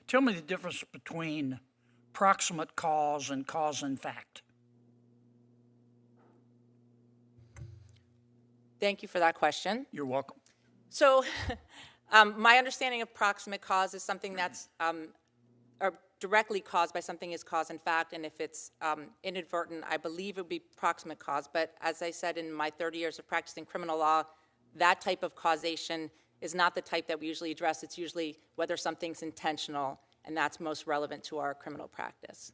Tell me the difference between proximate cause and cause in fact. Thank you for that question. You're welcome. So my understanding of proximate cause is something that's or directly caused by something is cause in fact, and if it's inadvertent, I believe it would be proximate cause. But as I said, in my 30 years of practicing criminal law, that type of causation is not the type that we usually address. It's usually whether something's intentional, and that's most relevant to our criminal practice.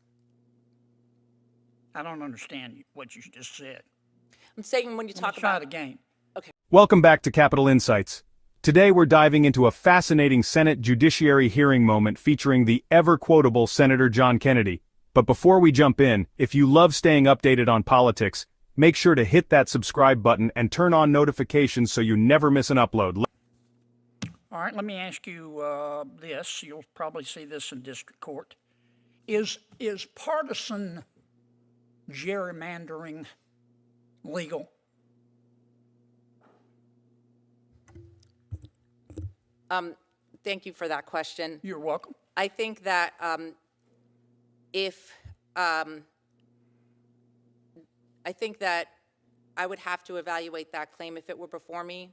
I don't understand what you just said. I'm saying when you talk about... Try it again. Okay. Welcome back to Capital Insights. Today we're diving into a fascinating Senate Judiciary hearing moment featuring the ever-quotable Senator John Kennedy. But before we jump in, if you love staying updated on politics, make sure to hit that subscribe button and turn on notifications so you never miss an upload. All right, let me ask you this. You'll probably see this in district court. Is partisan gerrymandering legal? Thank you for that question. You're welcome. I think that I think that I would have to evaluate that claim if it were before me,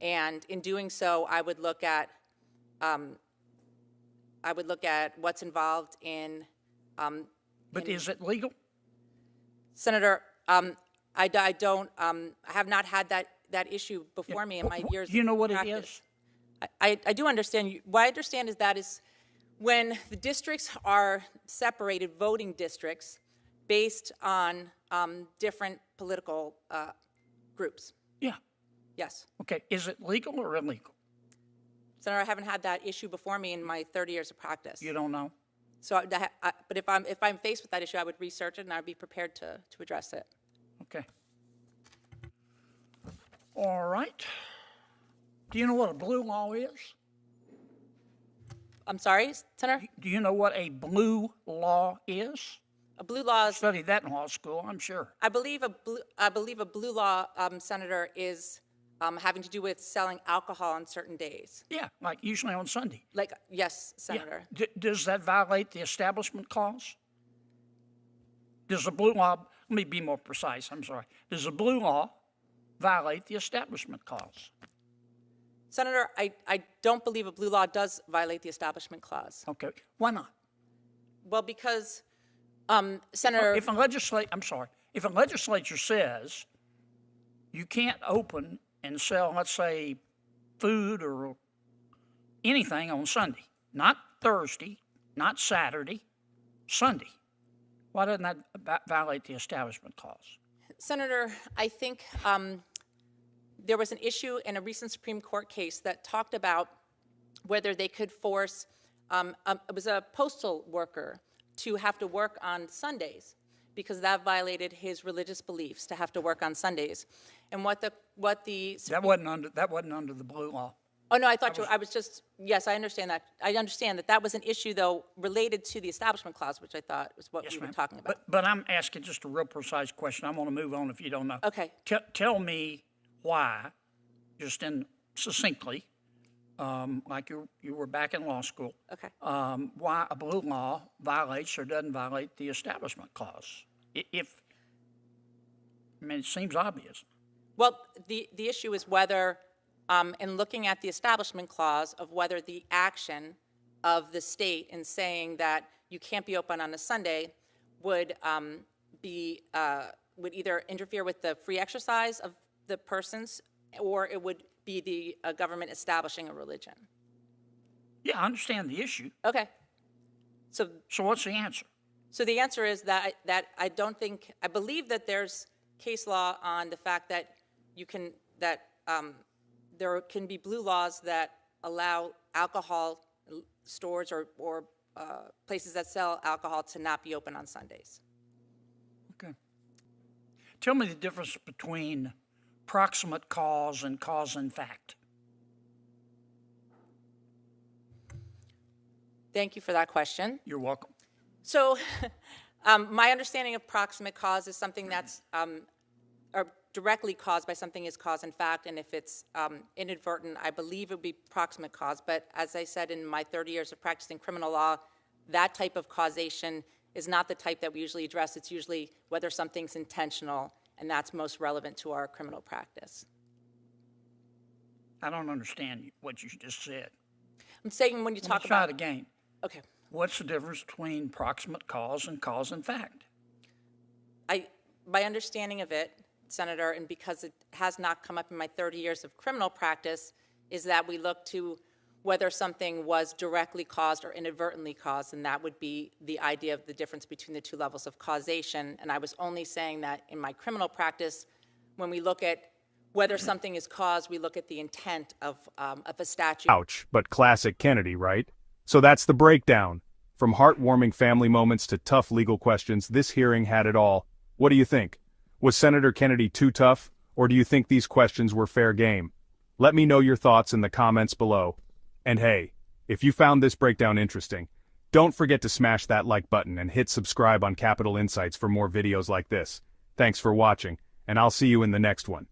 and in doing so, I would look at what's involved in. But is it legal? Senator, I have not had that issue before me in my years. Do you know what practice. it is? I do understand. What I understand is that is when the districts are separated, voting districts, based on different political groups. Yeah. Yes. Okay. Is it legal or illegal? Senator, I haven't had that issue before me in my 30 years of practice. You don't know? So, but if I'm faced with that issue, I would research it and I'd be prepared to address it. Okay. All right. Do you know what a blue law is? I'm sorry, Senator? Do you know what a blue law is? A blue law is... Studied that in law school, I'm sure. I believe a blue law, Senator, is having to do with selling alcohol on certain days. Yeah, like usually on Sunday. Like, yes, Senator. Yeah. Does that violate the Establishment Clause? Does a blue law, let me be more precise, I'm sorry. Does a blue law violate the Establishment Clause? Senator, I don't believe a blue law does violate the Establishment Clause. Okay, why not? Well, because, Senator... If a legislature says you can't open and sell, let's say, food or anything on Sunday, not Thursday, not Saturday, Sunday, why doesn't that violate the Establishment Clause? Senator, I think there was an issue in a recent Supreme Court case that talked about whether they could force, it was a postal worker, to have to work on Sundays because that violated his religious beliefs to have to work on Sundays. And that wasn't under the blue law. Oh no, I was just, yes, I understand that. I understand that was an issue though related to the Establishment Clause, which I thought was what we were talking about. But I'm asking just a real precise question. I'm going to move on if you don't know. Okay. Tell me why, just succinctly, like you were back in law school. Okay. Why a blue law violates or doesn't violate the Establishment Clause? It seems obvious. Well, the issue is whether, in looking at the Establishment Clause, of whether the action of the state in saying that you can't be open on a Sunday would either interfere with the free exercise of the persons, or it would be the government establishing a religion. Yeah, I understand the issue. Okay. So what's the answer? So the answer is that I believe that there's case law on the fact that there can be blue laws that allow alcohol stores or places that sell alcohol to not be open on Sundays. Okay. Tell me the difference between proximate cause and cause in fact. Thank you for that question. You're welcome. So my understanding of proximate cause is something that's directly caused by something is cause and fact, and if it's inadvertent, I believe it would be proximate cause. But as I said, in my 30 years of practicing criminal law, that type of causation is not the type that we usually address. It's usually whether something's intentional, and that's most relevant to our criminal practice. I don't understand what you just said. I'm saying when you talk Let's try about... it again. Okay. What's the difference between proximate cause and fact? My understanding of it, Senator, and because it has not come up in my 30 years of criminal practice, is that we look to whether something was directly caused or inadvertently caused, and that would be the idea of the difference between the two levels of causation. And I was only saying that in my criminal practice, when we look at whether something is caused, we look at the intent of a statute. Ouch, but classic Kennedy, right? So that's the breakdown. From heartwarming family moments to tough legal questions, this hearing had it all. What do you think? Was Senator Kennedy too tough, or do you think these questions were fair game? Let me know your thoughts in the comments below. And hey, if you found this breakdown interesting, don't forget to smash that like button and hit subscribe on Capital Insights for more videos like this. Thanks for watching, and I'll see you in the next one.